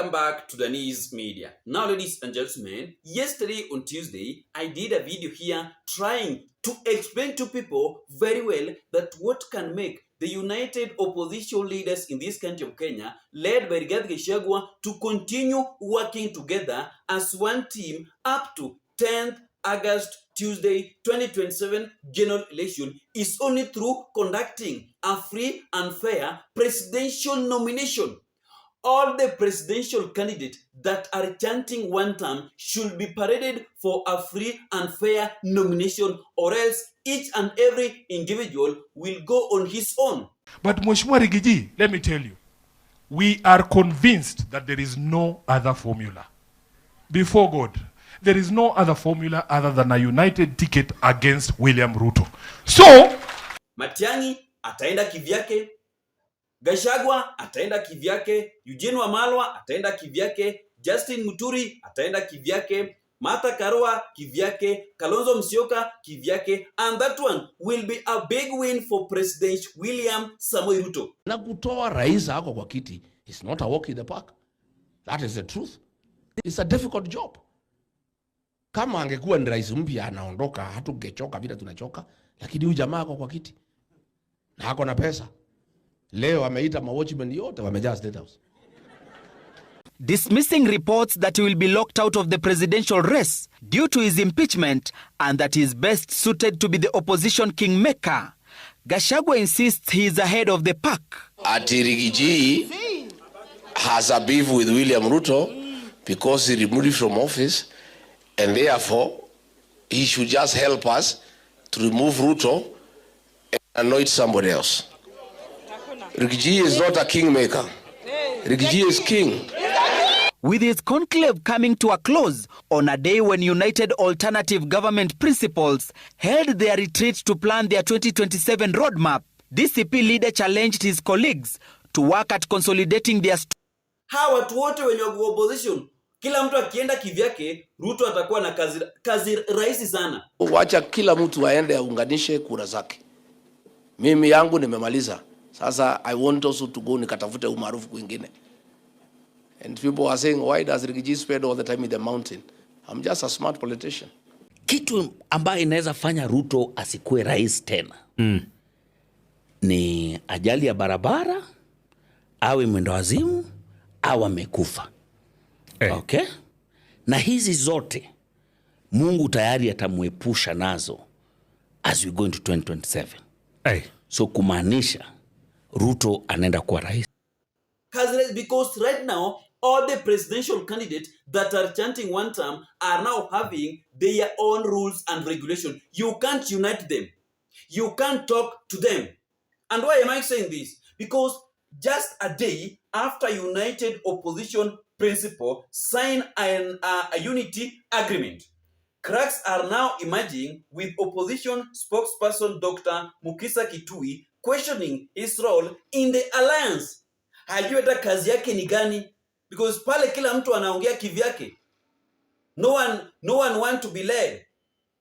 Welcome back to the News Media. Now, ladies and gentlemen, yesterday on Tuesday, I did a video here trying to explain to people very well that what can make the united opposition leaders in this country of Kenya, led by Rigathi Gachagua, to continue working together as one team up to 10th August, Tuesday, 2027 general election is only through conducting a free and fair presidential nomination. All the presidential candidates that are chanting one term should be paraded for a free and fair nomination, or else each and every individual will go on his own. But Mheshimiwa Rigiji, let me tell you, we are convinced that there is no other formula. Before God, there is no other formula other than a united ticket against William Ruto. So, Matiang'i ataenda kivyake, Gachagua ataenda kivyake, Eugene Wamalwa ataenda kivyake, Justin Muturi ataenda kivyake, Martha Karua kivyake, Kalonzo Musyoka kivyake, and that one will be a big win for President William Samoei Ruto. Na kutoa rais hako kwa kiti is not a walk in the park. That is the truth. It's a difficult job. Kama angekuwa ni rais mpya anaondoka, hatugechoka vile tunachoka, lakini huyu jamaa ako kwa kiti na hako na pesa. Leo ameita watchmen yote wamejaa State House. Dismissing reports that he will be locked out of the presidential race due to his impeachment and that he is best suited to be the opposition kingmaker, Gachagua insists he is ahead of the pack. Ati Rigiji has a beef with William Ruto because he removed him from office, and therefore he should just help us to remove Ruto and anoint somebody else. Rigiji is not a kingmaker. Rigiji is king. With his conclave coming to a close on a day when United Alternative Government principals held their retreat to plan their 2027 roadmap, DCP leader challenged his colleagues to work at consolidating their Hawa watu wote wenye opposition, kila mtu akienda kivyake, Ruto atakuwa na kazi rahisi sana. Wacha kila mtu aende aunganishe kura zake. Mimi yangu nimemaliza. Sasa I want also to go nikatafute umaarufu kwingine. And people are saying, why does Rigiji spend all the time in the mountain? I'm just a smart politician. Kitu ambayo inaweza fanya Ruto asikue rais tena ni ajali ya barabara, awe mwendawazimu, au amekufa. Okay? Na hizi zote Mungu tayari atamuepusha nazo as we go into 2027. So kumaanisha Ruto anaenda kuwa rais. Because right now, all the presidential candidates that are chanting one term are now having their own rules and regulations. You can't unite them. You can't talk to them. And why am I saying this? Because just a day after United Opposition Principle signed a unity agreement, cracks are now emerging with opposition spokesperson Dr. Mukisa Kitui questioning his role in the alliance. Hajui hata kazi yake ni gani, because pale kila mtu anaongea kivyake. No one want to be led.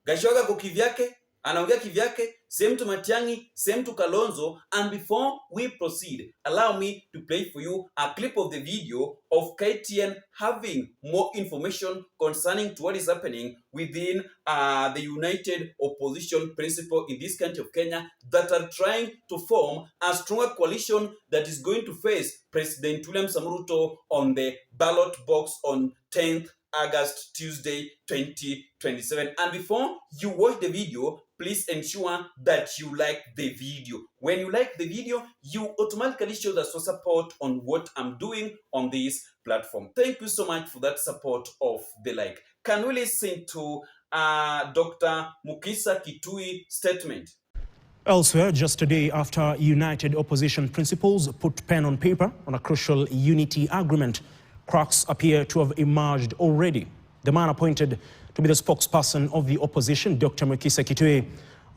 Gachagua kwa kivyake, anaongea kivyake, same to Matiang'i, same to Kalonzo. And before we proceed, allow me to play for you a clip of the video of KTN having more information concerning to what is happening within the United Opposition Principle in this country of Kenya that are trying to form a stronger coalition that is going to face President William Samoei Ruto on the ballot box on 10th August, Tuesday, 2027. And before you watch the video, please ensure that you like the video. When you like the video, you automatically show the support on what I'm doing on this platform. Thank you so much for that support of the like. Can we listen to Dr. Mukisa Kitui's statement? Elsewhere, just a day after United Opposition Principals put pen on paper on a crucial unity agreement, cracks appear to have emerged already. The man appointed to be the spokesperson of the opposition, Dr. Mukisa Kitui,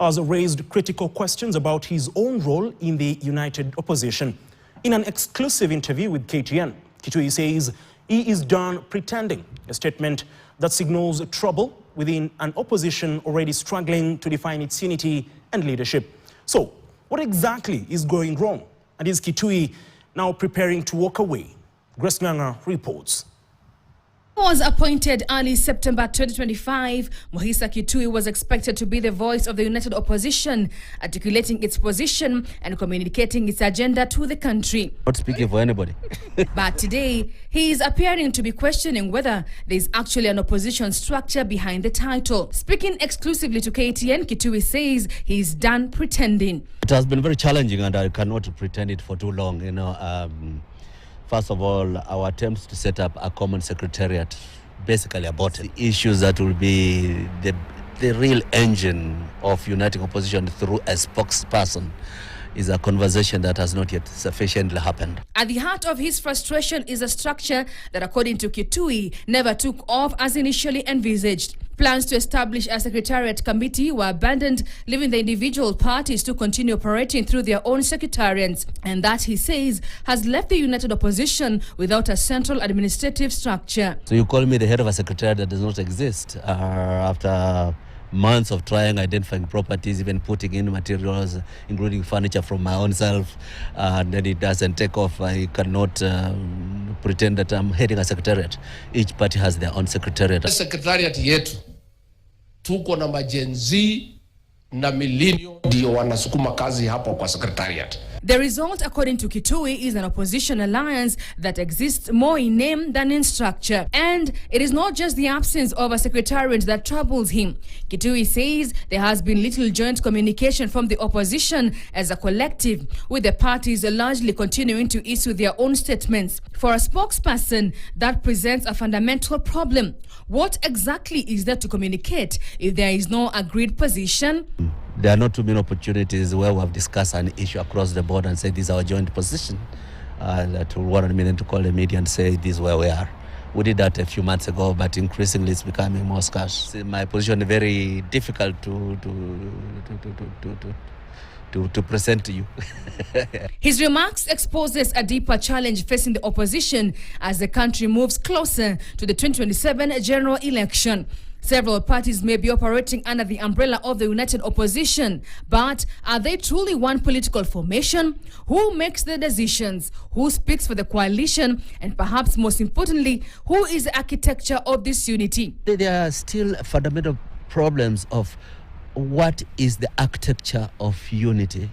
has raised critical questions about his own role in the United Opposition. In an exclusive interview with KTN, Kitui says he is done pretending, a statement that signals trouble within an opposition already struggling to define its unity and leadership. So, what exactly is going wrong? And is Kitui now preparing to walk away? Grace Nganga reports. Was appointed early September 2025, Mohisa Kitui was expected to be the voice of the united opposition, articulating its position and communicating its agenda to the country. Not speaking for anybody. But today, he is appearing to be questioning whether there is actually an opposition structure behind the title. Speaking exclusively to KTN, Kitui says he is done pretending. It has been very challenging and I cannot pretend it for too long, First of all, our attempts to set up a common secretariat basically aborted. The issues that will be the real engine of uniting opposition through a spokesperson is a conversation that has not yet sufficiently happened. At the heart of his frustration is a structure that, according to Kitui, never took off as initially envisaged. Plans to establish a secretariat committee were abandoned, leaving the individual parties to continue operating through their own secretariats. And that, he says, has left the united opposition without a central administrative structure. So you call me the head of a secretariat that does not exist after months of trying, identifying properties, even putting in materials, including furniture from my own self, and then it doesn't take off. I cannot pretend that I'm heading a secretariat. Each party has their own secretariat. Secretariat yetu tuko na majenzi na millennium ndio wanasukuma kazi hapo kwa secretariat. The result, according to Kitui, is an opposition alliance that exists more in name than in structure. And it is not just the absence of a secretariat that troubles him. Kitui says there has been little joint communication from the opposition as a collective, with the parties largely continuing to issue their own statements. For a spokesperson, that presents a fundamental problem. What exactly is there to communicate if there is no agreed position? There are not too many opportunities where we have discussed an issue across the board and said this is our joint position. That will warrant me then to call the media and say this is where we are. We did that a few months ago, but increasingly it's becoming more scarce. My position is very difficult to present to you. His remarks exposes a deeper challenge facing the opposition as the country moves closer to the 2027 general election. Several parties may be operating under the umbrella of the united opposition, but are they truly one political formation? Who makes the decisions? Who speaks for the coalition? And perhaps most importantly, who is the architecture of this unity? There are still fundamental problems of what is the architecture of unity.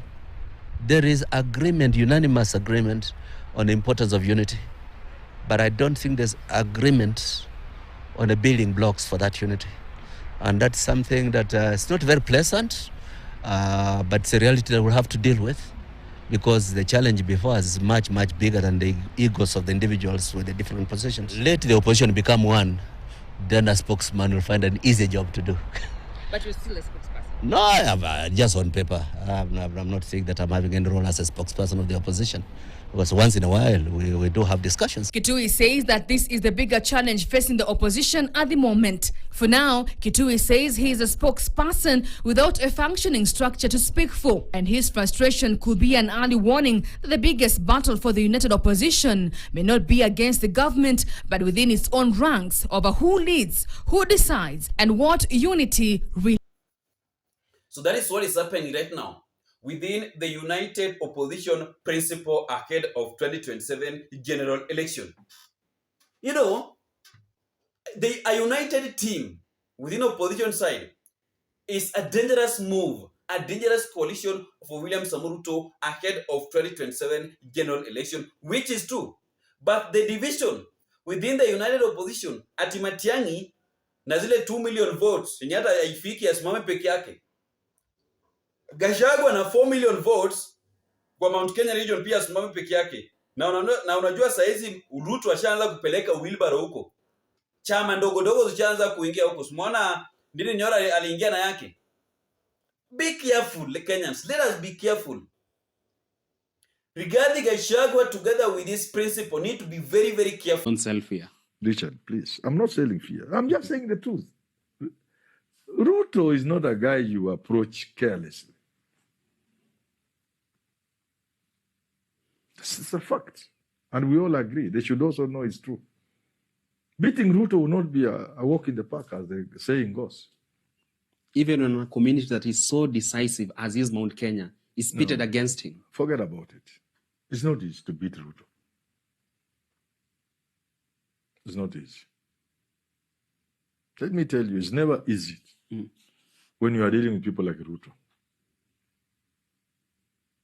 There is agreement, unanimous agreement on the importance of unity, but I don't think there's agreement on the building blocks for that unity. And that's something that it's not very pleasant, but it's a reality that we'll have to deal with, because the challenge before us is much, much bigger than the egos of the individuals with the different positions. Let the opposition become one, then a spokesman will find an easy job to do. But you're still a spokesperson? No, just on paper. I'm not saying that I'm having any role as a spokesperson of the opposition, because once in a while we do have discussions. Kitui says that this is the bigger challenge facing the opposition at the moment. For now, Kitui says he is a spokesperson without a functioning structure to speak for, and his frustration could be an early warning that the biggest battle for the united opposition may not be against the government, but within its own ranks over who leads, who decides, and what unity really. So that is what is happening right now within the united opposition principle ahead of 2027 general election. You know, a united team within opposition side is a dangerous move, a dangerous coalition for William Samoei ahead of 2027 general election, which is true. But the division within the united opposition, ati Matiang'i na zile 2 million votes, yenye hata haifiki asimame peke yake. Gachagua na 4 million votes kwa Mount Kenya region pia asimame peke yake. Na unajua saizi Ruto ashaanza kupeleka wheelbarrow huko. Chama ndogo ndogo zishaanza kuingia huko. Umeona Ndini Nyoro aliingia na yake. Be careful, Kenyans. Let us be careful. Regarding Gachagua, together with this principle, need to be very, very careful. Don't sell fear. Richard, please. I'm not selling fear. I'm just saying the truth. Ruto is not a guy you approach carelessly. This is a fact. And we all agree. They should also know it's true. Beating Ruto will not be a walk in the park, as the saying goes. Even in a community that is so decisive as is Mount Kenya, is pitted against him. Forget about it. It's not easy to beat Ruto. It's not easy. Let me tell you, it's never easy when you are dealing with people like Ruto.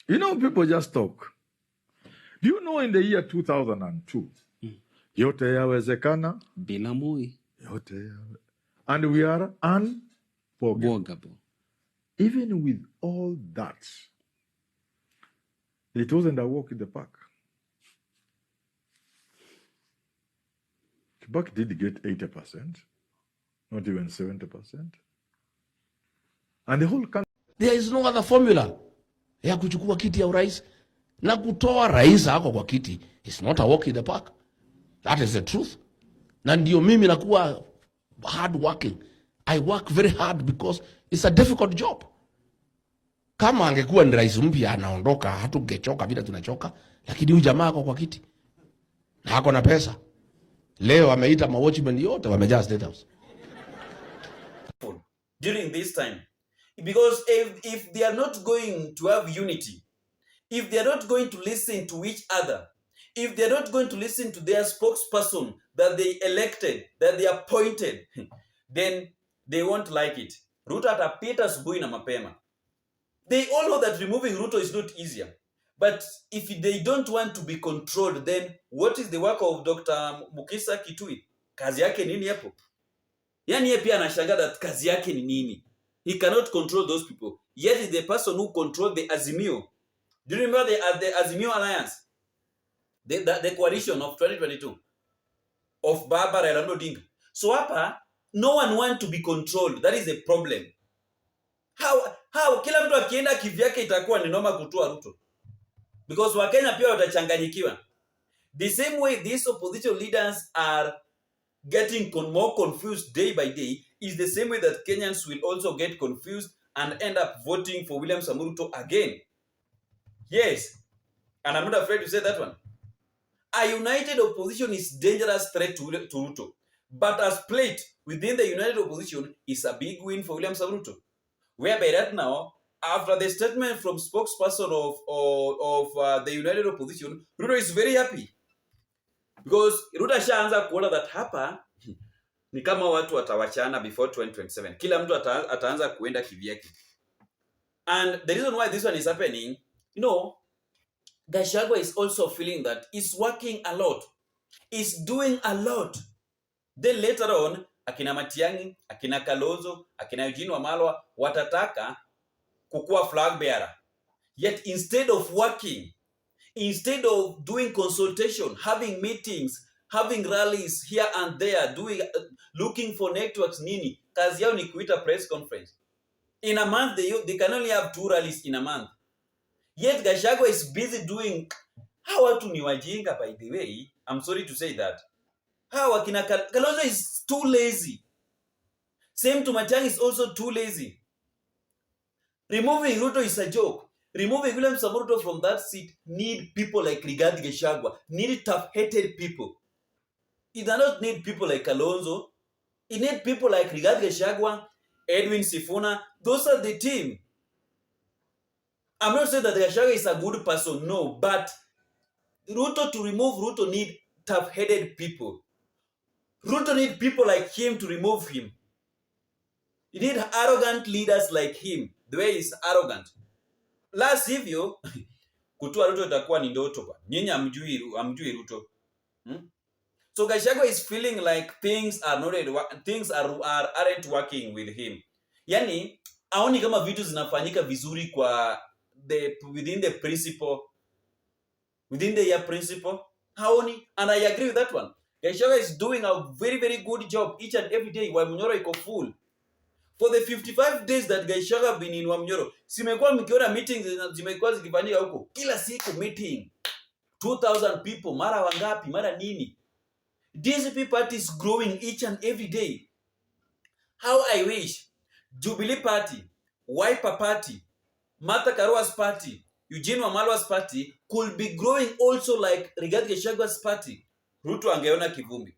You know, people just talk. Do you know in the year 2002, yote yawezekana, bila Moi, yote and we are unforgivable. Even with all that, it wasn't a walk in the park. Kibaki did get 80%, not even 70%. And the whole country. There is no other formula ya kuchukua kiti ya urais na kutoa rais hako kwa kiti. It's not a walk in the park. That is the truth. Na ndio mimi nakuwa hard working. I work very hard because it's a difficult job. Kama angekuwa ni rais mpya anaondoka, hatungechoka vile tunachoka, lakini huyu jamaa ako kwa kiti na hako na pesa. Leo ameita watchmen yote wamejaa State House. During this time, because if they are not going to have unity, if they are not going to listen to each other, if they are not going to listen to their spokesperson that they elected, that they appointed, then they won't like it. Ruto atapita asubuhi na mapema. They all know that removing Ruto is not easier. But if they don't want to be controlled, then what is the work of Dr. Mukisa Kitui? Kazi yake nini hapo? Yani yeye pia anashangaa that kazi yake ni nini? He cannot control those people. Yet is the person who controlled the Azimio. Do you remember the Azimio Alliance? The coalition of 2022 of Barbara and Odinga. So hapa, no one wants to be controlled. That is the problem. How kila mtu akienda kivyake itakuwa ni noma kutoa Ruto. Because Wakenya pia watachanganyikiwa. The same way these opposition leaders are getting more confused day by day is the same way that Kenyans will also get confused and end up voting for William Samoei Ruto again. Yes, and I'm not afraid to say that one. A united opposition is dangerous threat to Ruto. But as played within the united opposition is a big win for William Samoei Ruto. Whereby right now, after the statement from spokesperson of the united opposition, Ruto is very happy. Because Ruto shaanza kuona that hapa ni kama watu watawachana before 2027. Kila mtu ataanza kuenda kivyake. And the reason why this one is happening, you know, Gachagua is also feeling that he's working a lot. He's doing a lot. Then later on, akina Matiang'i, akina Kalonzo, akina Eugene Wamalwa watataka kukuwa flag bearer. Yet instead of working, instead of doing consultation, having meetings, having rallies here and there, looking for networks nini, kazi yao ni kuita press conference. In a month, they can only have 2 rallies in a month. Yet Gachagua is busy doing. Hawa watu ni wajinga, by the way. I'm sorry to say that. Hawa kina Kalonzo is too lazy. Same to Matiang'i is also too lazy. Removing Ruto is a joke. Removing William Samoei Ruto from that seat need people like Rigathi Gachagua. Need tough-headed people. It does not need people like Kalonzo. It needs people like Rigathi Gachagua, Edwin Sifuna. Those are the team. I'm not saying that Gachagua is a good person, no, but Ruto, to remove Ruto, need tough-headed people. Ruto need people like him to remove him. You need arrogant leaders like him, the way he's arrogant. Last hivyo, kutua Ruto itakuwa ni ndoto ba. Nyinyi hamjui Ruto. So Gachagua is feeling like things aren't working with him. Yani, aoni kama vitu zinafanyika vizuri kwa within the year principle. Haoni, and I agree with that one. Gachagua is doing a very, very good job each and every day. Wamunyoro iko full. For the 55 days that Gachagua been in Wamunyoro, simekuwa mkiona meetings zimekuwa zikifanyika huko. Kila siku meeting. 2,000 people, mara wangapi, mara nini. DCP party is growing each and every day. How I wish Jubilee Party, Wiper Party, Martha Karua's party, Eugene Wamalwa's party could be growing also like Rigathi Gachagua's party. Ruto angeona kivumbi.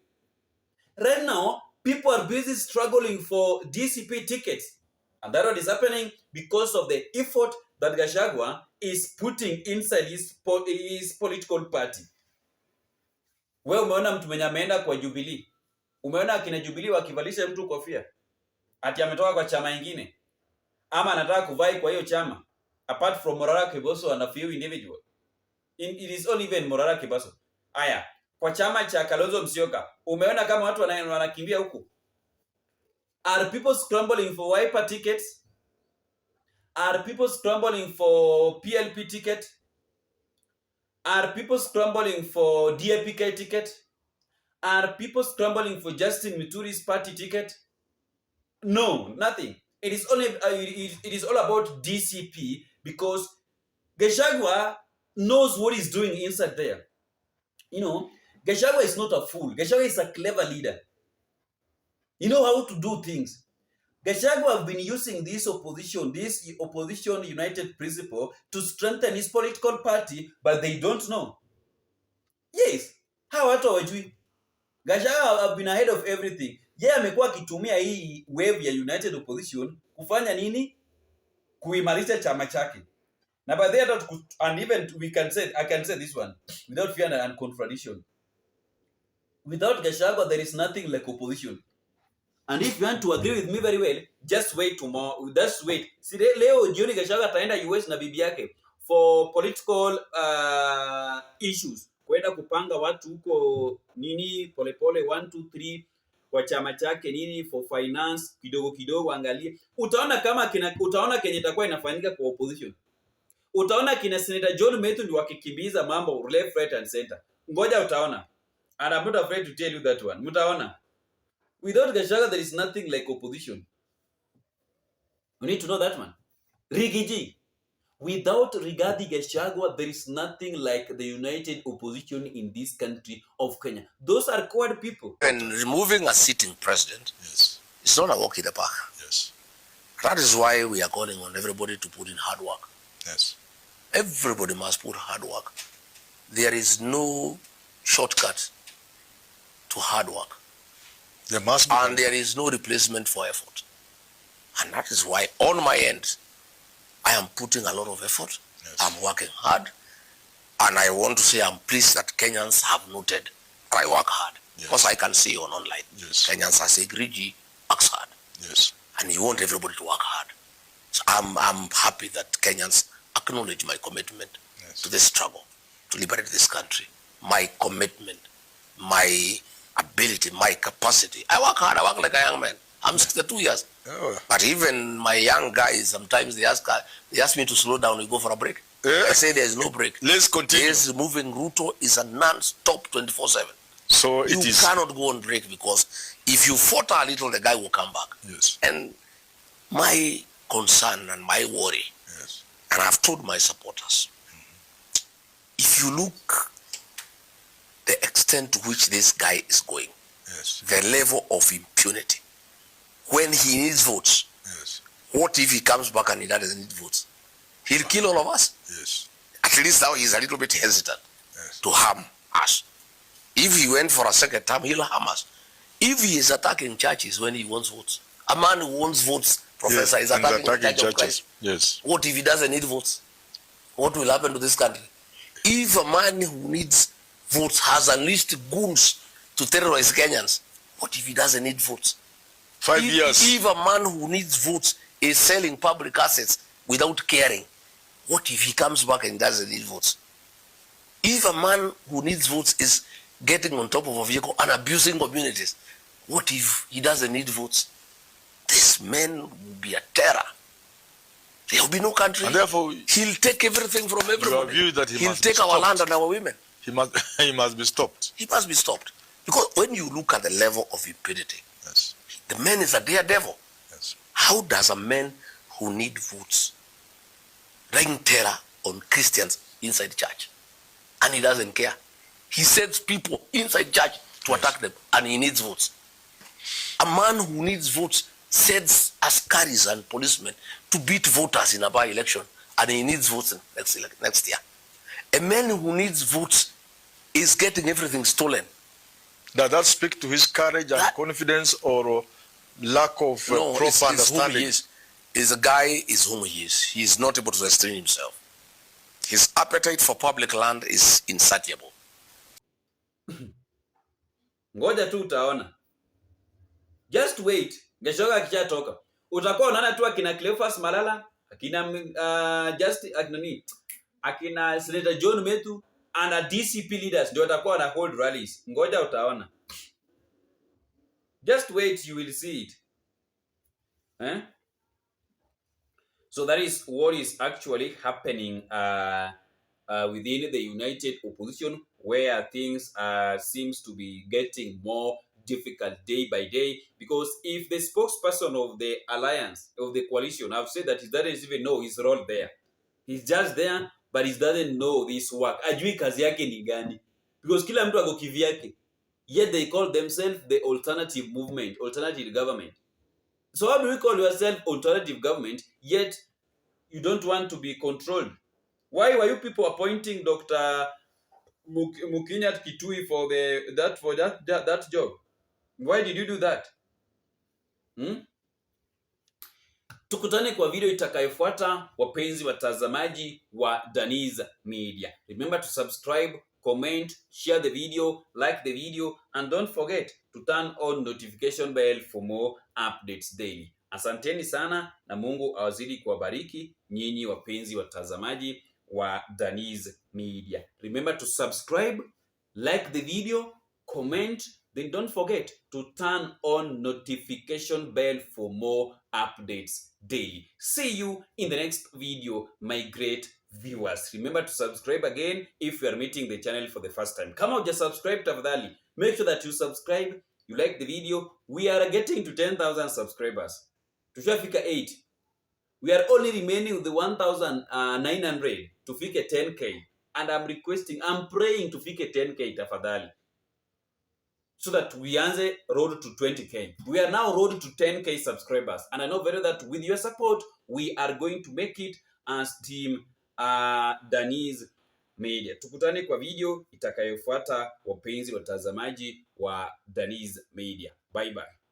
Right now, people are busy struggling for DCP tickets. And that what is happening because of the effort that Gachagua is putting inside his political party. Wewe umeona mtu mwenye ameenda kwa Jubilee? Umeona akina Jubilee wakivalisha mtu kofia? Ati ametoka kwa chama ingine? Ama anataka kuvai kwa hiyo chama? Apart from Morara Kiboso and a few individual. It is all even Morara Kiboso. Aya, kwa chama cha Kalonzo Musyoka, umeona kama watu wanakimbia huku? Are people scrambling for Wiper tickets? Are people scrambling for PLP ticket? Are people scrambling for DAPK ticket? Are people scrambling for Justin Mituri's party ticket? No, nothing. It is only it is all about DCP, because Gachagua knows what he's doing inside there. You know, Gachagua is not a fool. Gachagua is a clever leader. You know how to do things. Gachagua have been using this opposition united principle to strengthen his political party, but they don't know. Yes, how watu hawajui. Gachagua have been ahead of everything. Yeye amekuwa akitumia hii wave ya united opposition kufanya nini? Kuimarisha chama chake. Na by the way, and even I can say this one without fear and contradiction. Without Gachagua, there is nothing like opposition. And if you want to agree with me very well, just wait tomorrow. Just wait. See, leo jioni Gachagua ataenda US na bibi yake for political issues. Kwenda kupanga watu huko nini polepole 1 2 3 kwa chama chake nini for finance kidogo angalie. Utaona kenye itakuwa inafanyika kwa opposition. Utaona kina Senator John Methu ndio wakikimbiza mambo left, right and center. Ngoja utaona. And I'm not afraid to tell you that one. Mutaona. Without Gachagua, there is nothing like opposition. You need to know that one. Rigiji. Without Rigathi Gachagua, there is nothing like the united opposition in this country of Kenya. Those are coward people. And removing a sitting president, Yes. it's not a walk in the park. Yes. That is why we are calling on everybody to put in hard work. Yes. Everybody must put hard work. There is no shortcut to hard work. There must be. And there is no replacement for effort. And that is why on my end, I am putting a lot of effort. Yes. I'm working hard. And I want to say I'm pleased that Kenyans have noted that I work hard. Yes. Because I can see online. Yes. Kenyans are saying, Grigi works hard. Yes. And you want everybody to work hard. So I'm happy that Kenyans acknowledge my commitment to this struggle, to liberate this country. My commitment, my ability, my capacity. I work hard, I work like a young man. I'm 62 years. Oh. But even my young guys, sometimes they ask me to slow down, we go for a break. I say there's no break. Let's continue. Yes, moving Ruto is a non-stop 24/7. So You it is. cannot go on break, because if you falter a little, the guy will come back. Yes. And my concern and my worry, Yes. and I've told my supporters, if you look the extent to which this guy is going, Yes. the level of impunity, when he needs votes, Yes. what if he comes back and he doesn't need votes? He'll kill all of us. Yes. At least now he's a little bit hesitant Yes. to harm us. If he went for a second term, he'll harm us. If he is attacking churches when he wants votes, a man who wants votes, Professor, Yes. is And attacking the attacking Church of churches. Christ. Yes. What if he doesn't need votes? What will happen to this country? If a man who needs votes has unleashed goons to terrorize Kenyans, what if he doesn't need votes? 5 years. If a man who needs votes is selling public assets without caring, what if he comes back and doesn't need votes? If a man who needs votes is getting on top of a vehicle and abusing communities, what if he doesn't need votes? This man will be a terror. There will be no country. And therefore, He'll take everything from everybody. view that he He'll must be take our stopped. land and our women. he must he must be stopped. He must be stopped. Because when you look at the level of impunity, Yes. the man is a daredevil. Yes. How does a man who needs votes rain terror on Christians inside church? And he doesn't care. He sends people inside church to attack them, and he needs votes. A man who needs votes sends askaris and policemen to beat voters in a by-election, and he needs votes next year. A man who needs votes is getting everything stolen. Does that speak to his courage and That- confidence, or lack of No, proper it's whom understanding? he is. Is a guy is whom he is. He is not able to restrain himself. His appetite for public land is insatiable. Ngoja tu utaona. Just wait. Gachagua akishatoka, utakuwa unaona tu akina Cleophas Malala, akina akina Senator John Metu and DCP leaders ndio watakuwa na hold rallies. Ngoja utaona. Just wait, you will see it. So that is what is actually happening within the united opposition, where things seems to be getting more difficult day by day, because if the spokesperson of the alliance, of the coalition, I've said that he doesn't even know his role there. He's just there, but he doesn't know this work. Ajui kazi yake ni gani. Because kila mtu ako kivyake. Yet they call themselves the alternative movement, alternative government. So how do we call yourself alternative government, yet you don't want to be controlled? Why were you people appointing Dr. Mukinyat Kitui for that job? Why did you do that? Tukutane kwa video itakayofuata, wapenzi watazamaji wa Daniz Media. Remember to subscribe, comment, share the video, like the video, and don't forget to turn on notification bell for more updates daily. Asanteni sana na Mungu awazidi kuwabariki nyinyi wapenzi watazamaji wa Daniz Media. Remember to subscribe, like the video, comment, then don't forget to turn on notification bell for more updates daily. See you in the next video, my great viewers. Remember to subscribe again if you are meeting the channel for the first time. Come on, just subscribe tafadhali. Make sure that you subscribe, you like the video. We are getting to 10,000 subscribers. Tushafika 8. We are only remaining with the 1,900 to fike 10K. And I'm praying to fike 10K tafadhali, so that we answer road to 20K. We are now road to 10K subscribers. And I know very well that with your support, we are going to make it as team Daniz Media. Tukutane kwa video itakayofuata, wapenzi watazamaji wa Daniz Media. Bye bye.